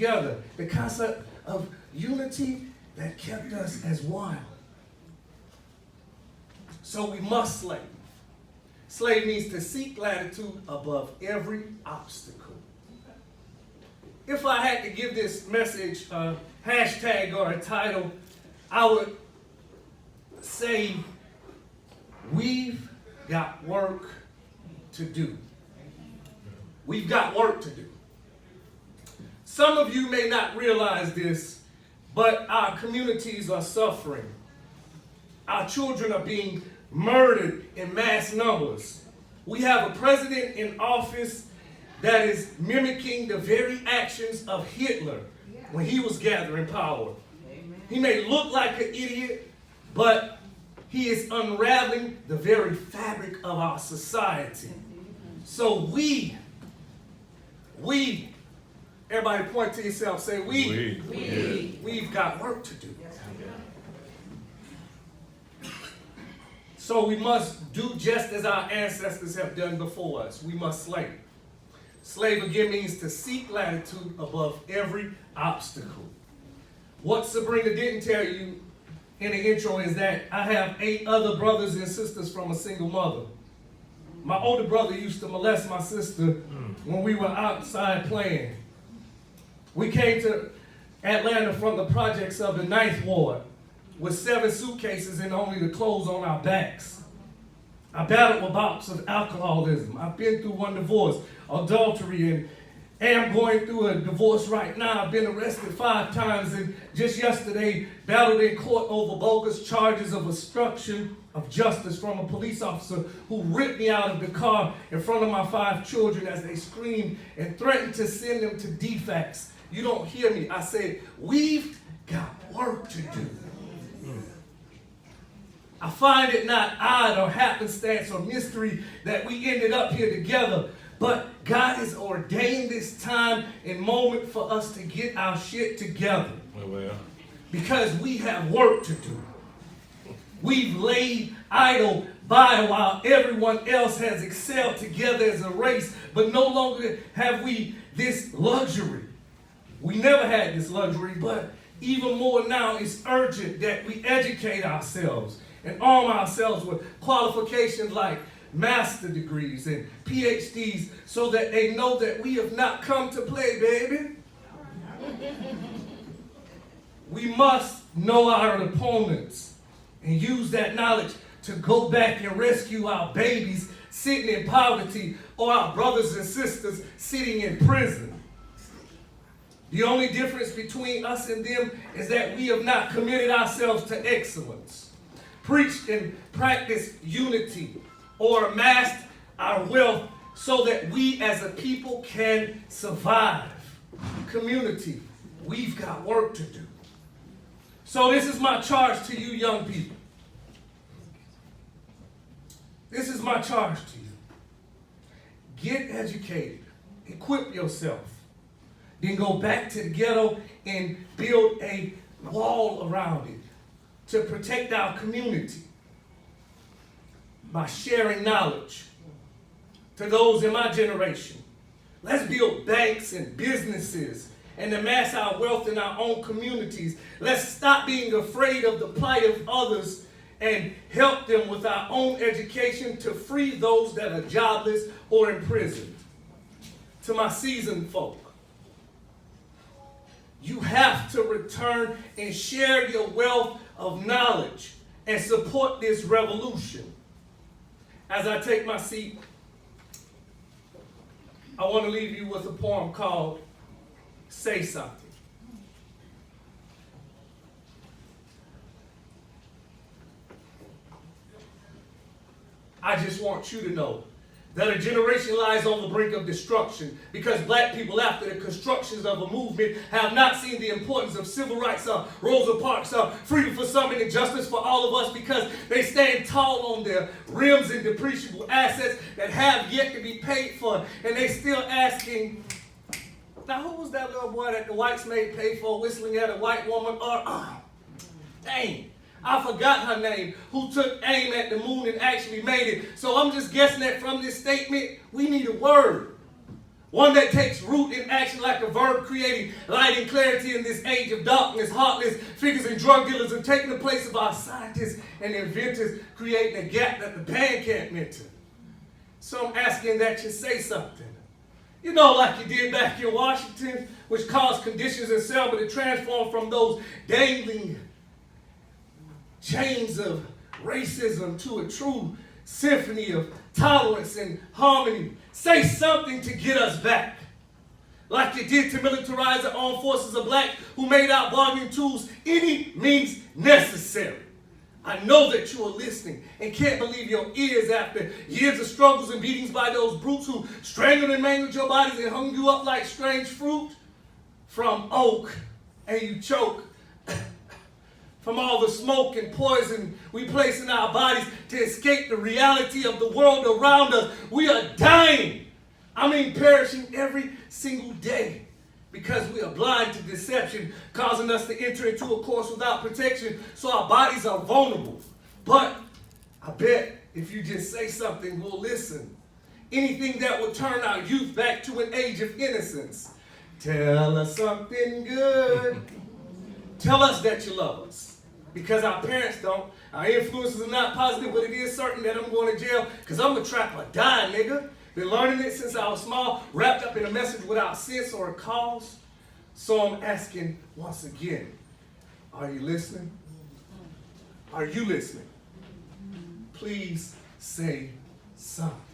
together. The concept of unity that kept us as one. So we must slave. Slave means to seek latitude above every obstacle. If I had to give this message a hashtag or a title, I would say, we've got work to do. We've got work to do. Some of you may not realize this, but our communities are suffering. Our children are being murdered in mass numbers. We have a president in office that is mimicking the very actions of Hitler when he was gathering power. He may look like an idiot, but he is unraveling the very fabric of our society. So everybody point to yourself, say we've got work to do. So we must do just as our ancestors have done before us. We must slave. Slave again means to seek latitude above every obstacle. What Sabrina didn't tell you in the intro is that I have 8 other brothers and sisters from a single mother. My older brother used to molest my sister when we were outside playing. We came to Atlanta from the projects of the 9th Ward with 7 suitcases and only the clothes on our backs. I battled with bouts of alcoholism. I've been through 1 divorce, adultery, and am going through a divorce right now. I've been arrested 5 times and just yesterday battled in court over bogus charges of obstruction of justice from a police officer who ripped me out of the car in front of my 5 children as they screamed and threatened to send them to DFACS. You don't hear me. I said, we've got work to do. I find it not odd or happenstance or mystery that we ended up here together, but God has ordained this time and moment for us to get our shit together. Because we have work to do. We've laid idle by while everyone else has excelled together as a race, but no longer have we this luxury. We never had this luxury, but even more now, it's urgent that we educate ourselves and arm ourselves with qualifications like master degrees and PhDs so that they know that we have not come to play, baby. We must know our opponents and use that knowledge to go back and rescue our babies sitting in poverty or our brothers and sisters sitting in prison. The only difference between us and them is that we have not committed ourselves to excellence, preached and practiced unity, or amassed our wealth so that we as a people can survive. Community, we've got work to do. So this is my charge to you young people. This is my charge to you. Get educated, equip yourself, then go back to the ghetto and build a wall around it to protect our community by sharing knowledge to those in my generation. Let's build banks and businesses and amass our wealth in our own communities. Let's stop being afraid of the plight of others and help them with our own education to free those that are jobless or imprisoned. To my seasoned folk, you have to return and share your wealth of knowledge and support this revolution. As I take my seat, I want to leave you with a poem called Say Something. I just want you to know that a generation lies on the brink of destruction because black people, after the constructions of a movement, have not seen the importance of civil rights, Rosa Parks, freedom for some and justice for all of us, because they stand tall on their rims and depreciable assets that have yet to be paid for, and they still asking, now who was that little boy that the whites made pay for whistling at a white woman? Dang. I forgot her name, who took aim at the moon and actually made it. So I'm just guessing that from this statement, we need a word. One that takes root in action like a verb, creating light and clarity in this age of darkness, heartless figures and drug dealers are taking the place of our scientists and inventors, creating a gap that the band can't mentor. So I'm asking that you say something. You know, like you did back in Washington, which caused conditions in Selma to transform from those dangling chains of racism to a true symphony of tolerance and harmony. Say something to get us back. Like you did to militarize the armed forces of black who made out bargaining tools any means necessary. I know that you are listening and can't believe your ears after years of struggles and beatings by those brutes who strangled and mangled your bodies and hung you up like strange fruit from oak, and you choke from all the smoke and poison we place in our bodies to escape the reality of the world around us. We are dying. I mean, perishing every single day because we are blind to deception, causing us to enter into a course without protection, so our bodies are vulnerable. But I bet if you just say something, we'll listen. Anything that will turn our youth back to an age of innocence. Tell us something good. Tell us that you love us. Because our parents don't. Our influences are not positive, but it is certain that I'm going to jail because I'm a trap or die, nigga. Been learning it since I was small, wrapped up in a message without sense or a cause. So I'm asking once again, are you listening? Are you listening? Please say something.